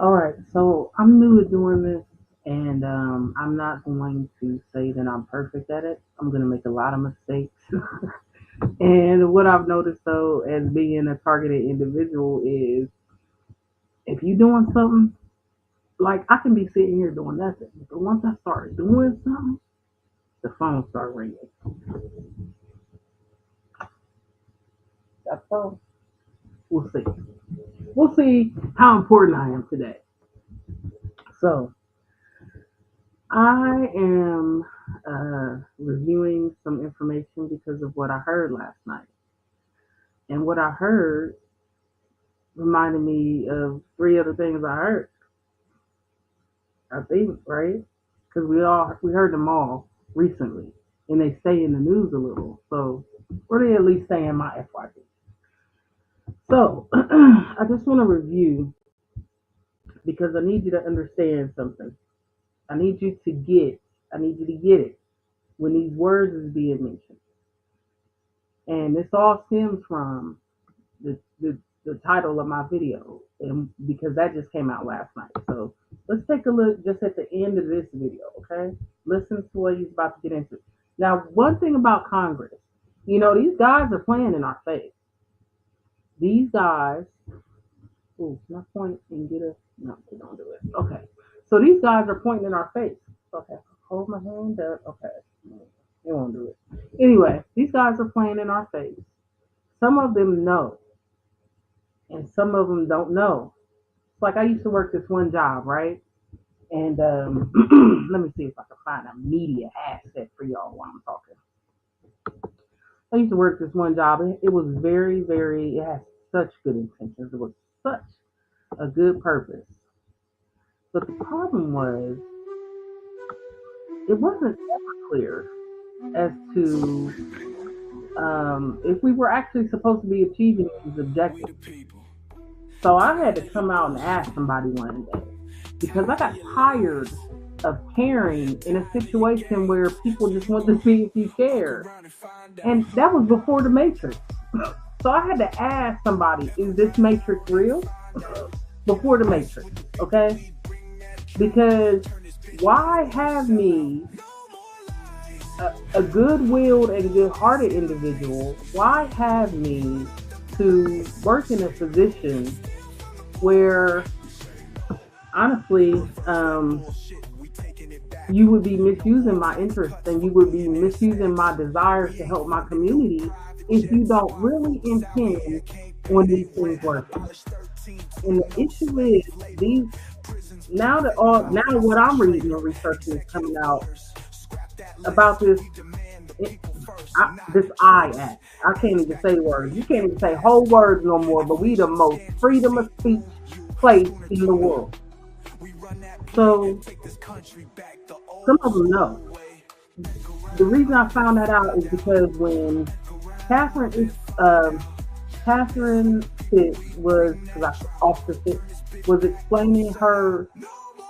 All right, so I'm new to doing this, and I'm not going to say that I'm perfect at it. I'm going to make a lot of mistakes. And what I've noticed, though, as being a targeted individual, is if you're doing something, like I can be sitting here doing nothing, but once I start doing something, the phone start ringing. That's all. We'll see. We'll see how important I am today. So I am reviewing some information because of what I heard last night. And what I heard reminded me of three other things I heard. I think, right? Because we heard them all recently, and they stay in the news a little. So, or they at least stay in my FYP. So, I just want to review because I need you to understand something. I need you to get. I need you to get it when these words is being mentioned. And this all stems from the title of my video, and because that just came out last night. So let's take a look just at the end of this video, okay? Listen to what he's about to get into. Now, one thing about Congress, these guys are playing in our face. These guys, can I point and get a, no, they don't do it. Okay. So these guys are pointing in our face. Okay, hold my hand up. Okay, they won't do it. Anyway, these guys are playing in our face. Some of them know, and some of them don't know. Like I used to work this one job, right? And let me see if I can find a media asset for y'all while I'm talking. I used to work this one job. It was very, very, it had such good intentions. It was such a good purpose. But the problem was, it wasn't ever clear as to if we were actually supposed to be achieving these objectives. So I had to come out and ask somebody one day because I got tired of caring in a situation where people just want to see if you care. And that was before the Matrix. So I had to ask somebody, is this Matrix real? Before the Matrix, okay? Because why have me, a good-willed and good-hearted individual, why have me to work in a position where, honestly, you would be misusing my interests and you would be misusing my desires to help my community if you don't really intend on these things working. And the issue is these now what I'm reading and researching is coming out about this I Act. I can't even say words. You can't even say whole words no more. But we the most freedom of speech place in the world. So some of them know. The reason I found that out is because when Catherine Fitz was, Officer Fitz was explaining her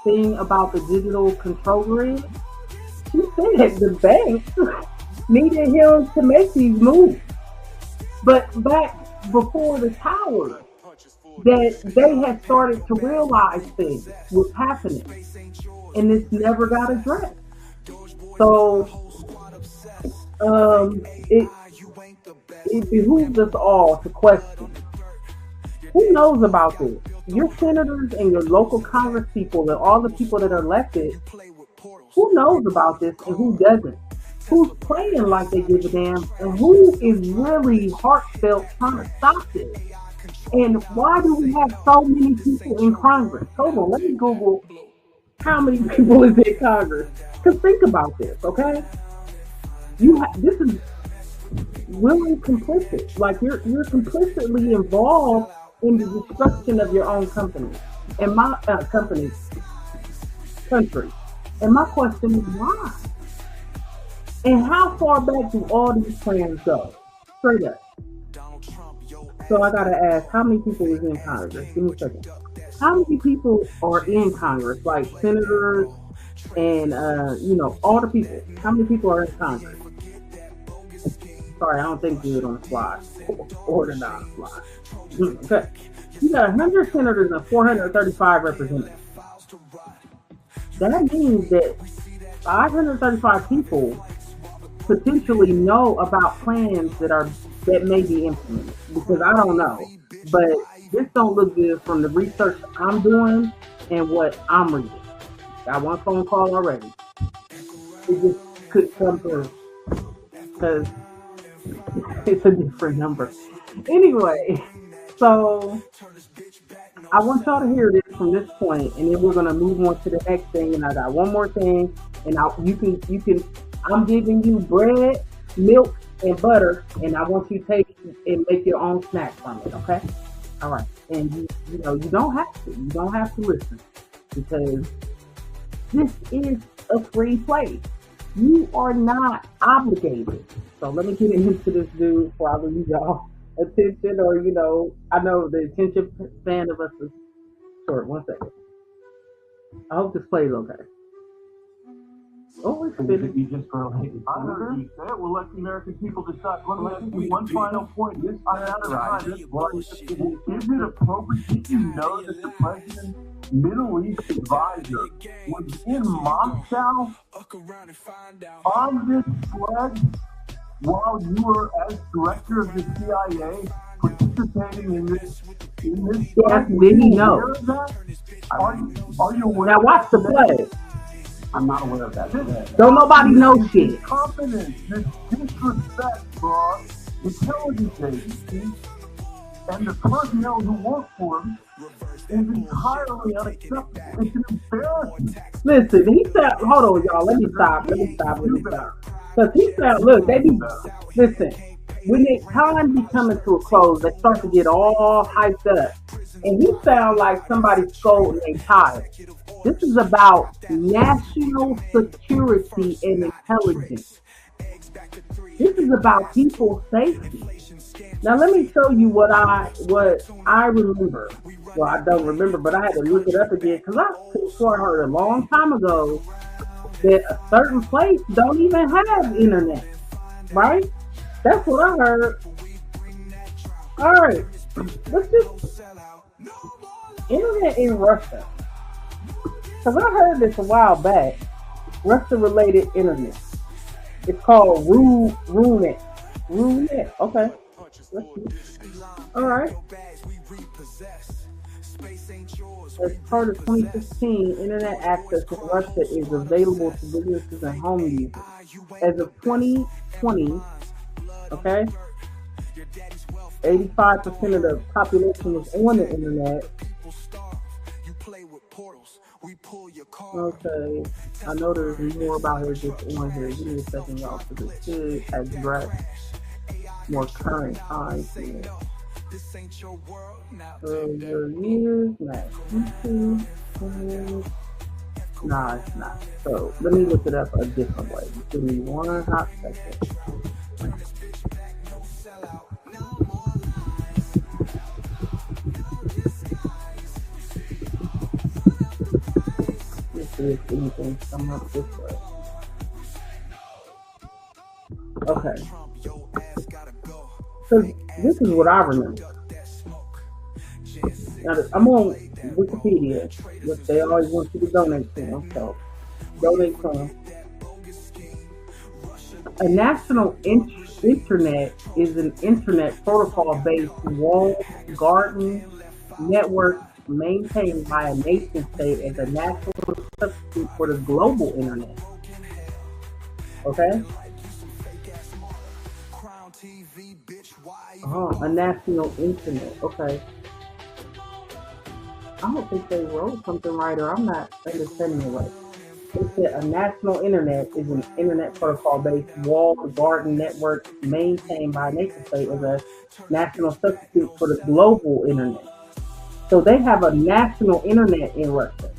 thing about the digital control grid, she said the banks needed him to make these moves. But back before the towers, that they had started to realize things was happening, and this never got addressed. So it behooves us all to question who knows about this. Your senators and your local Congress people and all the people that are elected, who knows about this and who doesn't? Who's playing like they give a damn and who is really heartfelt trying to stop this? And why do we have so many people in Congress? Hold on, let me Google how many people is in Congress. Because think about this, okay? This is willing complicit. Like you're complicitly involved in the destruction of your own company and my country. And my question is why? And how far back do all these plans go? Straight up. So I gotta ask, how many people is in Congress? Give me a second. How many people are in Congress, like senators and all the people? How many people are in Congress? Sorry, I don't think good on the fly or the non-fly. Okay. You got 100 senators and 435 representatives. That means that 535 people potentially know about plans that may be implemented, because I don't know, but this don't look good from the research I'm doing and what I'm reading. Got one phone call already. It just could come through because it's a different number. Anyway, so I want y'all to hear this from this point, and then we're gonna move on to the next thing. And I got one more thing, and you can. I'm giving you bread, milk, and butter, and I want you to take and make your own snack from it. Okay? All right. And you don't have to. You don't have to listen, because this is a free place. You are not obligated. So let me get into this dude before I lose y'all attention, or I know the attention span of us is short. 1 second. I hope this plays okay. Oh, it's finished. You just I heard you say it. We'll let the American people decide. Let me ask you one final point. This is it appropriate? Did you know that the president's Middle East advisor was in Moscow on this sled while you were, as director of the CIA, participating in this? Yes, did he know? Are you aware? Now watch the play. I'm not aware of that. Don't nobody know shit. Confidence, this disrespect for intelligence agencies and the personnel who work for them is entirely unacceptable. It's an embarrassment. Listen, he said, hold on, y'all. Let me stop. Because he said, look, listen, when the time be coming to a close, they start to get all hyped up. And he sound like somebody scolding they tired. This is about national security and intelligence. This is about people's safety. Now let me show you what I remember. Well, I don't remember, but I had to look it up again, because I sure heard a long time ago that a certain place don't even have internet. Right? That's what I heard. All right, let's just internet in Russia. Because I heard this a while back. Russia-related internet. It's called RuNet. RuNet. Okay. All right. As part of 2015, internet access in Russia is available to businesses and home users. As of 2020, okay, 85% of the population is on the internet. Okay, I know there's more about here just on here. Give me a second, y'all, because it should address more current times here. Years, nah, it's not. So let me look it up a different way. Give me one hot second. If anything come up this way. Okay. So this is what I remember. Now I'm on Wikipedia, which they always want you to donate to them, so donate to them. A national internet is an internet protocol-based walled garden network maintained by a nation state as a national substitute for the global internet. Okay? A national internet. Okay. I don't think they wrote something right, or I'm not understanding it right. It said a national internet is an internet protocol-based walled garden network maintained by a nation state as a national substitute for the global internet. So they have a national internet in Russia.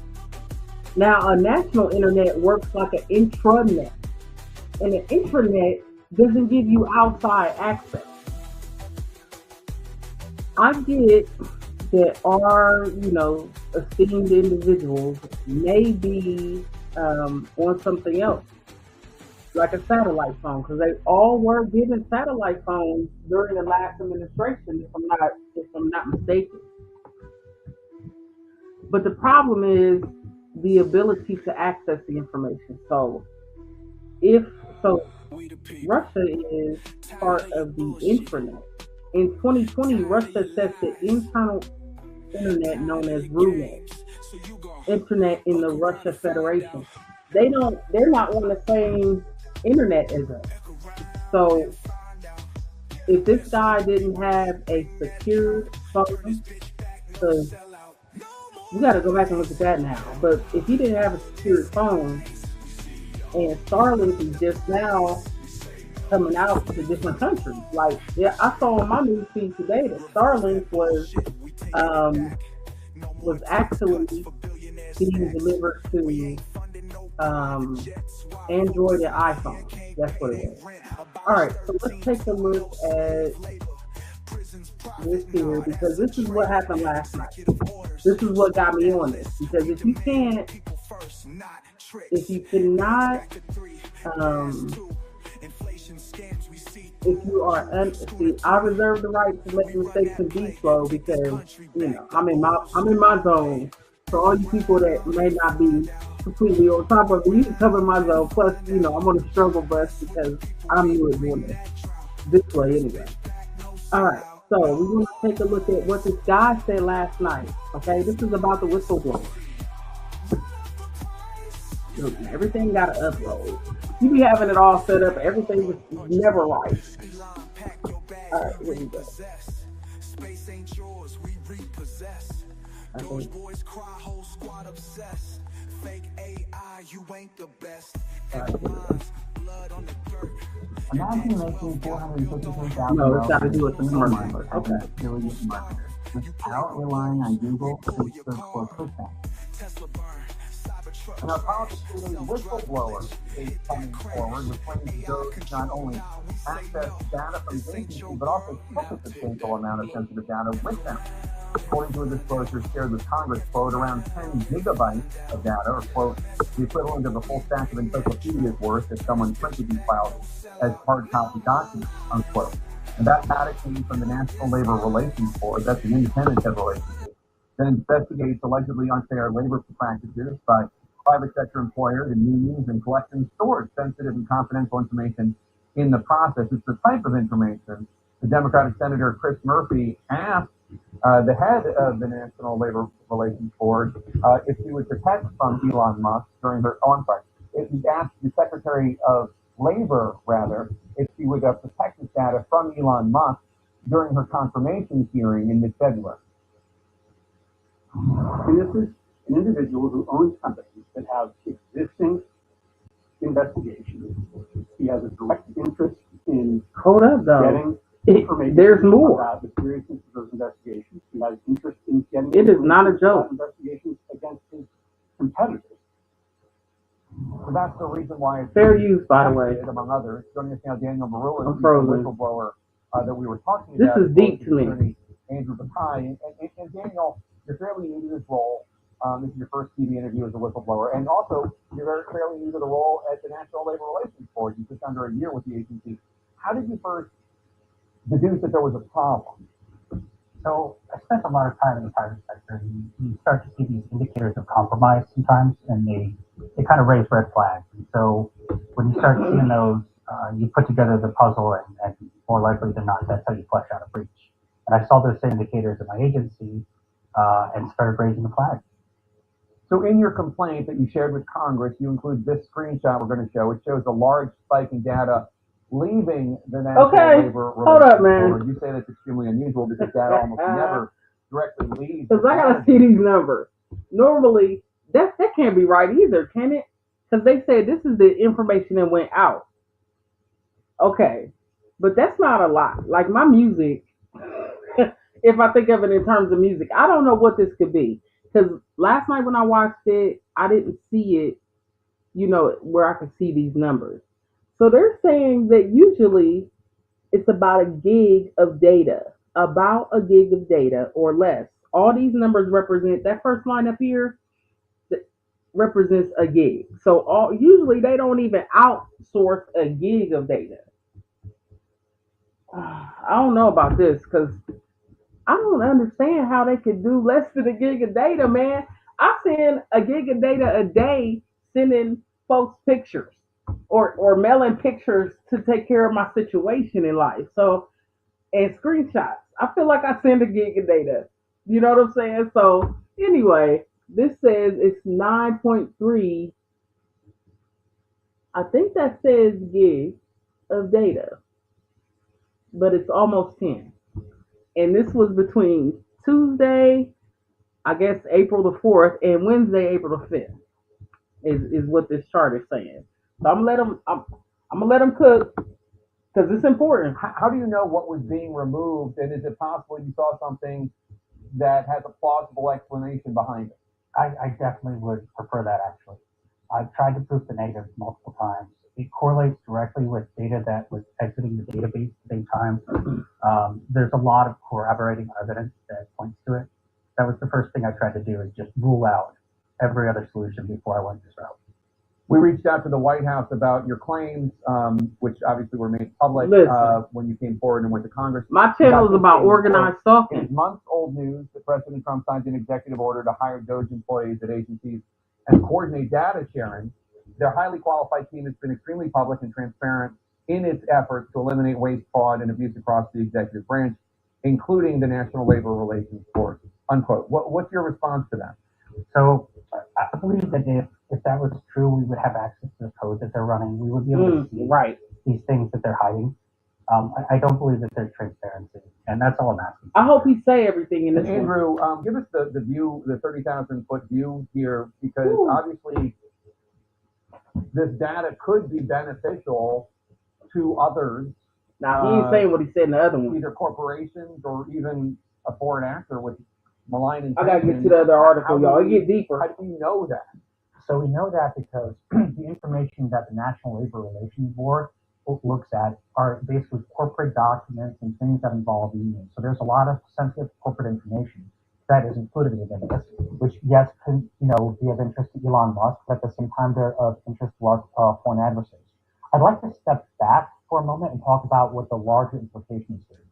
Now, a national internet works like an intranet. And an intranet doesn't give you outside access. I get that our, esteemed individuals may be on something else. like a satellite phone, because they all were given satellite phones during the last administration, if I'm not mistaken. But the problem is the ability to access the information. If so, Russia is part of the intranet. In 2020, Russia set the internal internet known as RUNET, internet in the Russia Federation. They're not on the same internet as us. So if this guy didn't have a secured phone, because you got to go back and look at that now. But if he didn't have a secured phone, and Starlink is just now coming out to different countries, like yeah, I saw on my news feed today that Starlink um, was actually being delivered to um, Android and iPhone. That's what it was. All right, so let's take a look at this here because this is what happened last night. This is what got me on this because if you cannot, um, if you are see, I reserve the right to make mistakes and be slow because I'm in my zone. So all you people that may not be completely on top of it, you can cover my zone. Plus, I'm on a struggle bus because I'm new at doing this way anyway. All right, so we're going to take a look at what this guy said last night. Okay, this is about the whistleblower. Look, everything got to upload. You be having it all set up. Everything was never right. All right, here we go. I think. Imagine making $453,000. No, it's got to do with the commercial. Okay. Affiliate marketer without relying on Google, Facebook, or ClickBank. And our prosecuting whistleblower is coming forward with claims those not only access data from the agency, but also keep a substantial amount of sensitive data with them. According to a disclosure shared with Congress, quote, around 10 gigabytes of data, or quote, the equivalent of a full stack of encyclopedias worth if someone printed these files as hard copy documents, unquote. And that data came from the National Labor Relations Board, that's an independent federal agency, that investigates allegedly unfair labor practices by private sector employers and unions and collects and stores sensitive and confidential information in the process. It's the type of information the Democratic Senator Chris Murphy asked the head of the National Labor Relations Board if she would protect from Elon Musk during her, he asked the Secretary of Labor, rather, if she would protect this data from Elon Musk during her confirmation hearing in mid-February. And this is an individual who owns companies that have existing investigations. He has a direct interest in Hold up, though. getting information There's more. about the seriousness of those investigations. He has interest in getting It is not a joke. Investigations against his competitors. So that's the reason why it's Fair use, by the way. among others. Joining us now, Daniel Marullo, I'm the frozen. whistleblower that we were talking This about. is deep to me. Andrew Batai. And Daniel, you're fairly new to this role. This is your first TV interview as a whistleblower. And also, you're fairly new to the role at the National Labor Relations Board. You just under a year with the agency. How did you first deduce that there was a problem? So I spent a lot of time in the private sector, and you start to see these indicators of compromise sometimes, and they kind of raise red flags. And so when you start seeing those, you put together the puzzle, and more likely than not, that's how you flesh out a breach. And I saw those same indicators in my agency and started raising the flag. So in your complaint that you shared with Congress, you include this screenshot we're going to show. It shows a large spike in data leaving the National Labor Relations Board. You say that's extremely unusual because data almost never directly leaves. Because I gotta see these numbers. Normally, that can't be right either, can it? Because they said this is the information that went out. Okay, but that's not a lot. Like my music, if I think of it in terms of music, I don't know what this could be. Because last night when I watched it, I didn't see it, where I could see these numbers. So they're saying that usually it's about a gig of data or less. All these numbers represent that first line up here. represents a gig. So usually they don't even outsource a gig of data. I don't know about this because I don't understand how they could do less than a gig of data, man. I send a gig of data a day sending folks pictures or mailing pictures to take care of my situation in life. So and screenshots. I feel like I send a gig of data. You know what I'm saying? So anyway, this says it's 9.3. I think that says gig of data, but it's almost 10. And this was between Tuesday, I guess April the 4th, and Wednesday, April the 5th, is what this chart is saying. So I'm gonna let them cook because it's important. How do you know what was being removed, and is it possible you saw something that has a plausible explanation behind it? I definitely would prefer that, actually. I've tried to prove the negative multiple times. It correlates directly with data that was exiting the database at the same time. There's a lot of corroborating evidence that points to it. That was the first thing I tried to do, is just rule out every other solution before I went this route. We reached out to the White House about your claims, which obviously were made public when you came forward and went to Congress. My channel is about organized stalking. It's months-old news that President Trump signed an executive order to hire DOG employees at agencies and coordinate data sharing. Their highly qualified team has been extremely public and transparent in its efforts to eliminate waste, fraud, and abuse across the executive branch, including the National Labor Relations Board, unquote. What's your response to that? So I believe that if that was true, we would have access to the code that they're running. We would be able to see these things that they're hiding. I don't believe that there's transparency, and that's all I'm asking. I hope he say everything in this. Andrew, give us the view, the 30,000-foot view here, because obviously this data could be beneficial to others. Now, he ain't saying what he said in the other one. Either corporations or even a foreign actor with malign intention. I gotta get to the other article, y'all. It get deeper. How do we know that? So we know that because the information that the National Labor Relations Board looks at are basically corporate documents and things that involve unions. So there's a lot of sensitive corporate information that is included within this, which yes, could be of interest to Elon Musk, but at the same time they're of interest to our foreign adversaries. I'd like to step back for a moment and talk about what the larger implications are.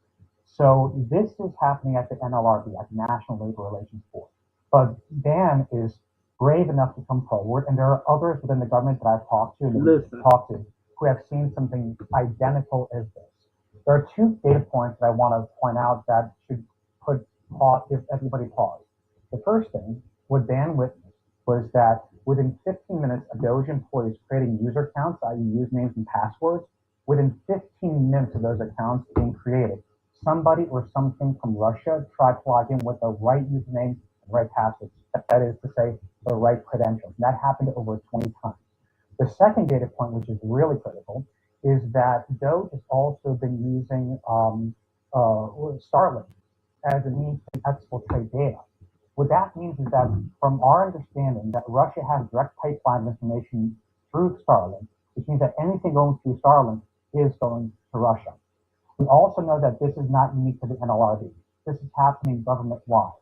So this is happening at the NLRB, at the National Labor Relations Board. But Dan is brave enough to come forward, and there are others within the government that I've talked to who have seen something identical as this. There are two data points that I want to point out that should put pause, if everybody paused. The first thing, what Dan witnessed, was that within 15 minutes of DOJ employees creating user accounts, i.e. usernames and passwords, within 15 minutes of those accounts being created, somebody or something from Russia tried to log in with the right username and right passwords. That is to say, the right credentials. And that happened over 20 times. The second data point, which is really critical, is that DOJ has also been using Starlink as a means to exfiltrate data. What that means is that, from our understanding, that Russia has direct pipeline information through Starlink, which means that anything going through Starlink is going to Russia. We also know that this is not unique to the NLRB. This is happening government-wide.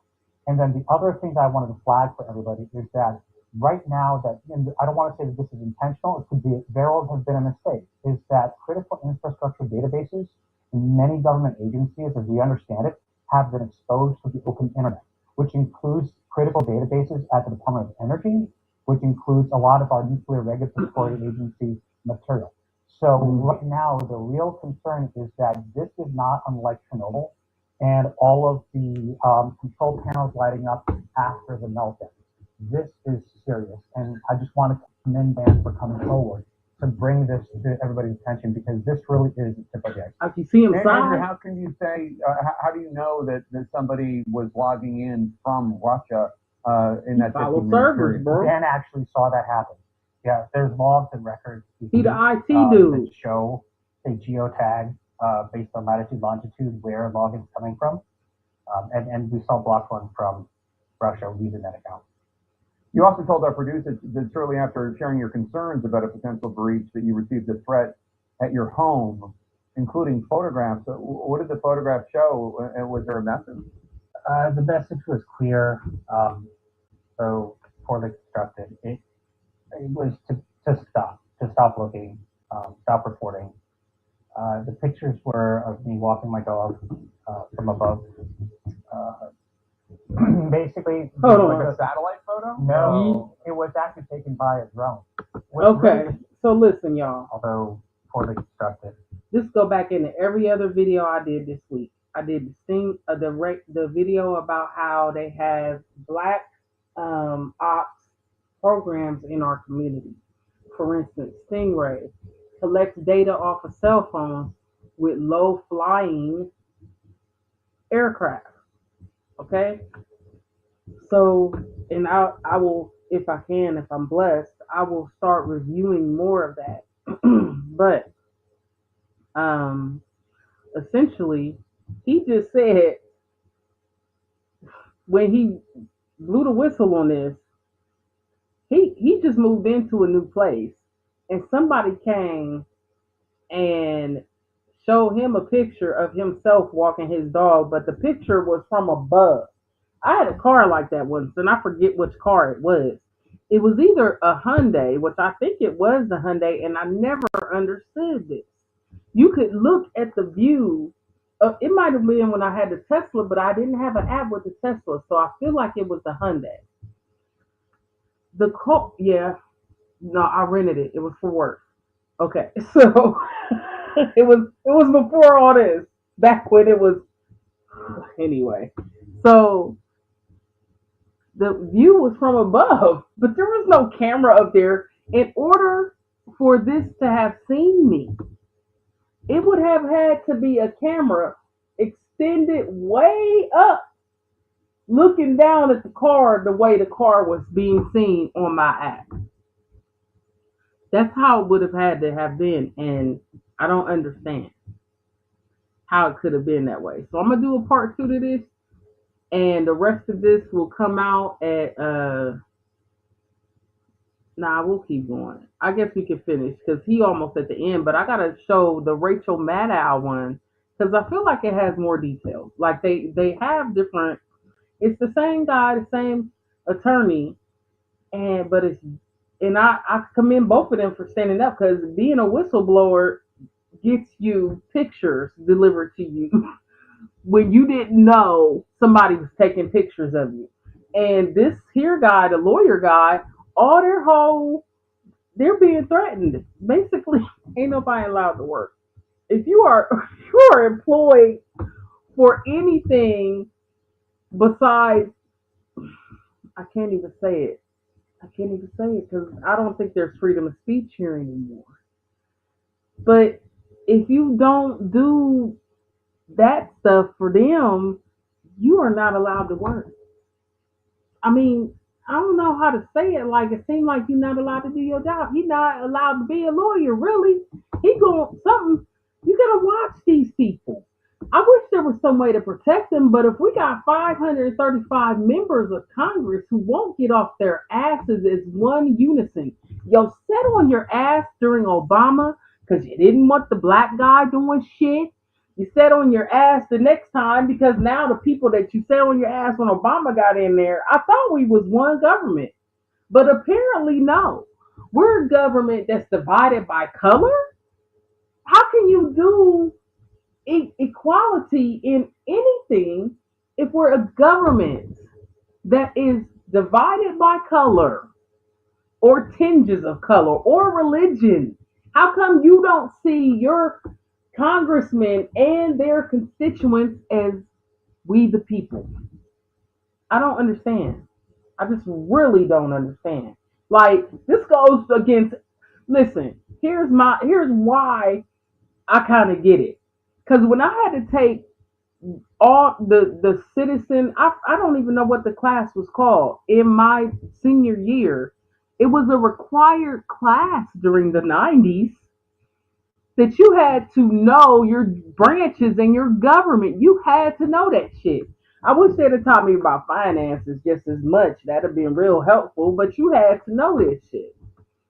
And then the other thing that I wanted to flag for everybody is that right now, I don't want to say that this is intentional, it could be, there has been a mistake, is that critical infrastructure databases in many government agencies, as we understand it, have been exposed to the open internet, which includes critical databases at the Department of Energy, which includes a lot of our nuclear regulatory agency material. So right now, the real concern is that this is not unlike Chernobyl and all of the control panels lighting up after the meltdown. This is serious, and I just want to commend Dan for coming forward to bring this to everybody's attention, because this really is the tip of the iceberg. I can see him sign. How can you say, how do you know that somebody was logging in from Russia in that 15-minute servers, period? bro. Dan actually saw that happen. Yeah, there's logs and records. He the IT dude. That show a geotag based on latitude, longitude, where login is coming from. And we saw block one from Russia using that account. You also told our producers that shortly after sharing your concerns about a potential breach that you received a threat at your home, including photographs. What did the photograph show, and was there a message? The message was clear. So poorly constructed. It was to stop looking, stop reporting. The pictures were of me walking my dog from above. Basically, Hold on. Like a satellite photo? No, it was actually taken by a drone. Okay, so listen, y'all. Although poorly constructed. Just go back into every other video I did this week. I did the video about how they have black ops programs in our community. For instance, Stingray collects data off of cell phones with low flying aircraft. Okay, so and I will, if I can, if I'm blessed, I will start reviewing more of that. But essentially, he just said when he blew the whistle on this, he just moved into a new place, and somebody came and showed him a picture of himself walking his dog, but the picture was from above. I had a car like that once, and I forget which car it was. It was either a Hyundai, which I think it was the Hyundai, and I never understood this. You could look at the view. It might have been when I had the Tesla, but I didn't have an app with the Tesla, so I feel like it was the Hyundai. The car, yeah, no, I rented it. It was for work. Okay, so it was before all this. Back when it was anyway. So the view was from above, but there was no camera up there. In order for this to have seen me, it would have had to be a camera extended way up, looking down at the car the way the car was being seen on my app. That's how it would have had to have been, and I don't understand how it could have been that way. So I'm gonna do a part 2 to this, and the rest of this will come out at we'll keep going. I guess we can finish because he almost at the end, but I gotta show the Rachel Maddow one because I feel like it has more details. Like they have different. It's the same guy, the same attorney, but I commend both of them for standing up because being a whistleblower gets you pictures delivered to you when you didn't know somebody was taking pictures of you. And this here guy, the lawyer guy, they're being threatened. Basically, ain't nobody allowed to work. If you are employed for anything besides, I can't even say it because I don't think there's freedom of speech here anymore. But if you don't do that stuff for them, you are not allowed to work. I mean, I don't know how to say it. Like, it seems like you're not allowed to do your job. You're not allowed to be a lawyer, really. You gotta watch these people. I wish there was some way to protect them, but if we got 535 members of Congress who won't get off their asses as one unison, yo, sat on your ass during Obama because you didn't want the black guy doing shit. You sat on your ass the next time because now the people that you sat on your ass when Obama got in there, I thought we was one government. But apparently no. We're a government that's divided by color? How can you do equality in anything if we're a government that is divided by color or tinges of color or religion? How come you don't see your congressmen and their constituents as we the people? I don't understand. I just really don't understand. Like, this goes against, listen, here's why I kind of get it. Because when I had to take all the citizen, I don't even know what the class was called in my senior year. It was a required class during the 90s that you had to know your branches and your government. You had to know that shit. I wish they'd have taught me about finances just as much. That'd have been real helpful, but you had to know this shit.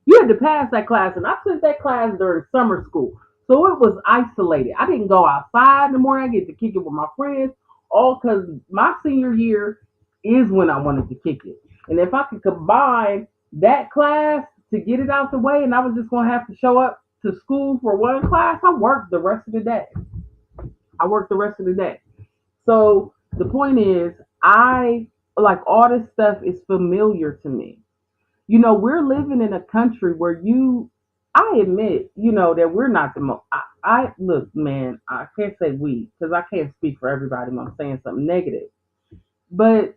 You had to pass that class, and I took that class during summer school. So it was isolated. I didn't go outside in the morning. I get to kick it with my friends, all because my senior year is when I wanted to kick it. And if I could combine that class to get it out the way and I was just gonna have to show up to school for one class, I worked the rest of the day. So the point is, I like all this stuff is familiar to me. We're living in a country where I admit, that we're not the most. I look, man, I can't say we because I can't speak for everybody when I'm saying something negative. But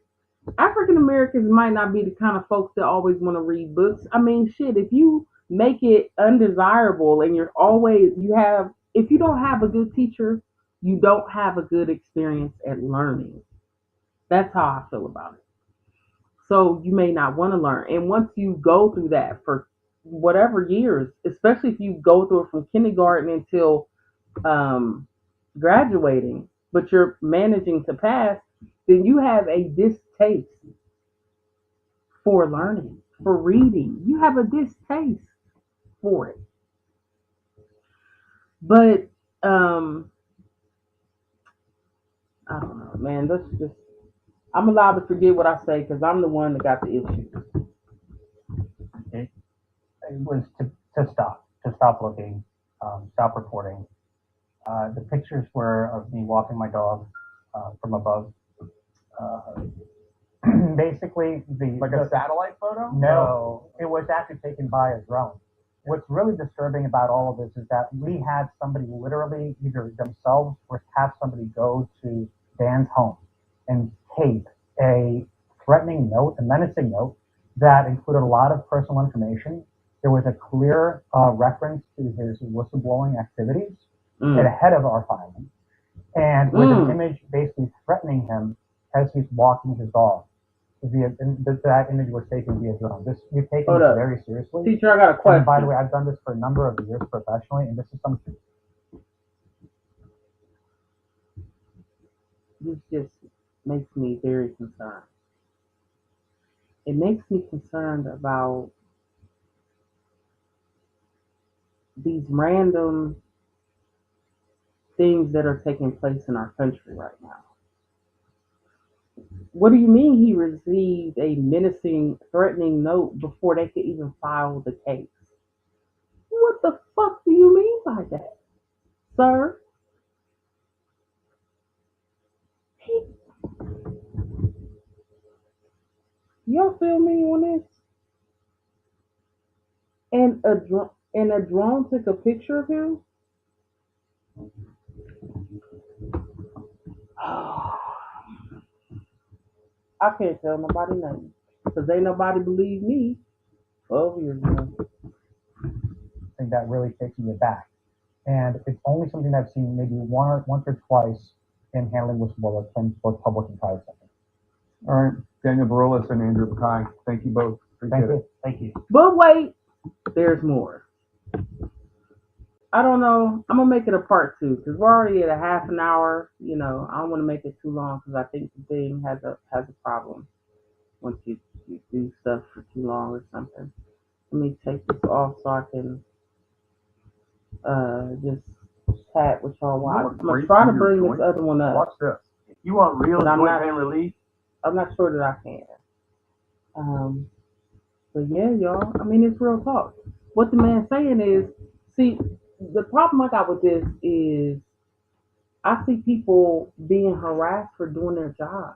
African Americans might not be the kind of folks that always want to read books. I mean, shit, if you make it undesirable and if you don't have a good teacher, you don't have a good experience at learning. That's how I feel about it. So you may not want to learn. And once you go through that for whatever years, especially if you go through it from kindergarten until um, graduating, but you're managing to pass, then you have a distaste for learning, for reading. You have a distaste for it. But I don't know, man. I'm allowed to forget what I say because I'm the one that got the issues. It was to stop looking, stop reporting. The pictures were of me walking my dog from above. Uh, Basically, Like a satellite photo? no, it was actually taken by a drone. What's really disturbing about all of this is that we had somebody literally either themselves or have somebody go to Dan's home and tape a threatening note, a menacing note that included a lot of personal information. There was a clear reference to his whistleblowing activities ahead of our filing, and with an image basically threatening him as he's walking his dog. That image was taken via drone. We've taken this very seriously. Teacher, I got a question. And by the way, I've done this for a number of years professionally, and this is something. This just makes me very concerned. It makes me concerned about these random things that are taking place in our country right now. What do you mean he received a menacing, threatening note before they could even file the case? What the fuck do you mean by that, sir? Y'all feel me on this? And a drone took a picture of him. I can't tell nobody nothing because ain't nobody believe me 12 years ago. Thing that really takes me aback, and it's only something I've seen maybe once or twice in handling whistleblowers from both public and private sector. All right, Daniel Barolas and Andrew Bukai, thank you both. Appreciate it. Thank you. But wait, there's more. I don't know. I'm gonna make it a part 2 because we're already at a half an hour. I don't want to make it too long because I think the thing has a problem once you do stuff for too long or something. Let me take this off so I can just chat with y'all. I'm gonna try to bring this other one up. Watch this. If you want real joint pain relief, I'm not sure that I can. But yeah, y'all. I mean, it's real talk. What the man's saying is, see, the problem I got with this is I see people being harassed for doing their job.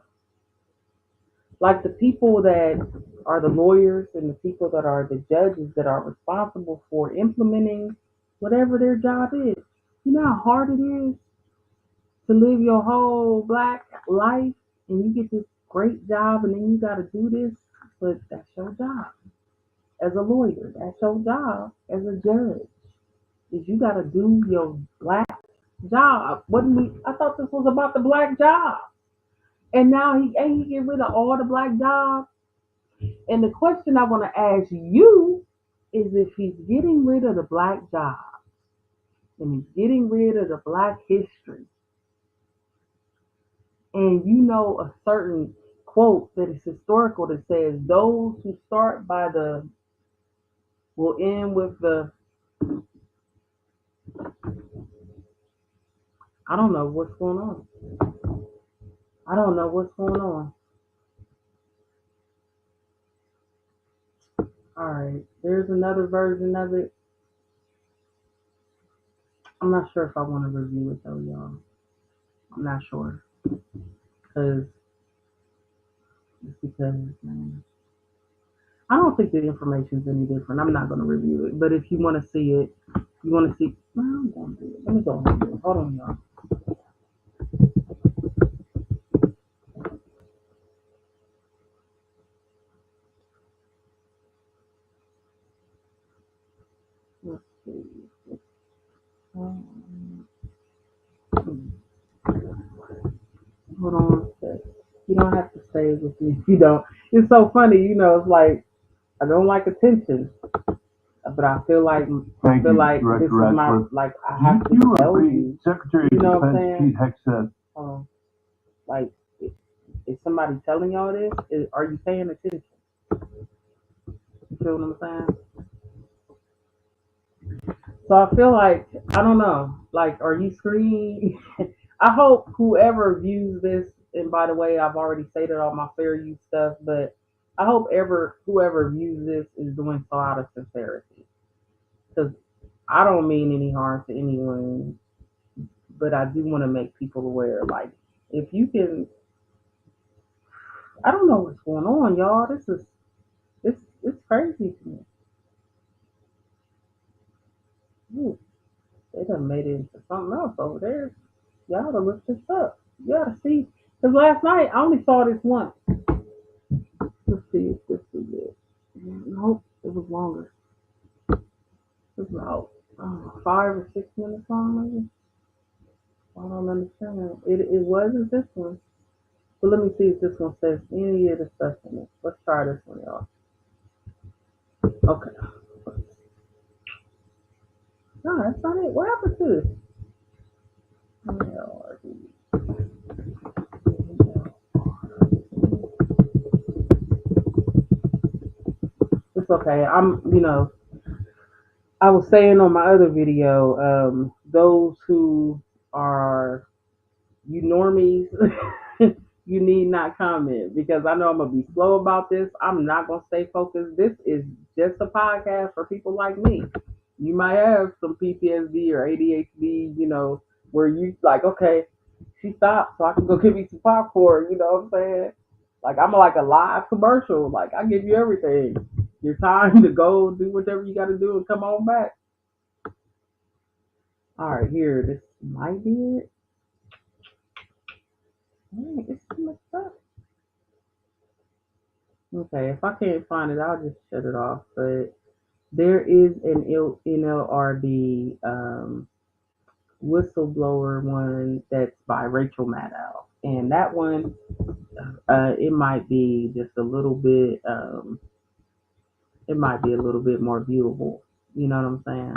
Like the people that are the lawyers and the people that are the judges that are responsible for implementing whatever their job is. You know how hard it is to live your whole black life and you get this great job and then you got to do this, but that's your job. As a lawyer, that's your job. As a judge, is you got to do your black job. I thought this was about the black job. And now he get rid of all the black jobs. And the question I want to ask you is if he's getting rid of the black jobs and he's getting rid of the black history, and you know a certain quote that is historical that says those who start by the will end with the I don't know what's going on. I don't know what's going on. Alright, there's another version of it. I'm not sure if I want to review it though, y'all. I'm not sure. Because, man, I don't think the information's any different. I'm not going to review it. But if you want to see it, you want to see, well, I'm going to do it. Let me go ahead and do it. Hold on, y'all. Let's see. Hold on a sec. You don't have to stay with me if you don't. It's so funny, it's like I don't like attention, but I feel like Thank you, this Director is my Radcliffe. like I have Do to you tell agree, you. Secretary You know of what I'm Defense saying? Pete Hegseth? Like, is somebody telling y'all this? Are you paying attention? You feel what I'm saying? So I feel like I don't know. Like, are you screen? I hope whoever views this, and by the way, I've already stated all my fair use stuff, but I hope whoever views this is doing so out of sincerity, because I don't mean any harm to anyone, but I do want to make people aware. Like, if you can, I don't know what's going on, y'all. It's crazy to me. Ooh, they done made it into something else over there. Y'all gotta look this up. You gotta see. Because last night I only saw this once. Let's see if this is it. Nope, it was longer. It was about 5 or 6 minutes long, maybe. I don't understand. It wasn't this one. But let me see if this one says any of the stuff in it. Let's try this one, y'all. Okay. No, that's not it. What happened to this? NLRB. It's okay. I was saying on my other video, those who are you normies, you need not comment because I know I'm gonna be slow about this. I'm not gonna stay focused. This is just a podcast for people like me. You might have some PTSD or ADHD, where you like, okay, she stopped, so I can go get me some popcorn. You know what I'm saying? Like I'm like a live commercial. Like I give you everything. Your time to go do whatever you got to do and come on back. All right, here. This might be it. Dang, it's too much stuff. Okay, if I can't find it, I'll just shut it off. But there is an NLRB whistleblower one that's by Rachel Maddow, and that one, it might be just a little bit. It might be a little bit more viewable. You know what I'm saying?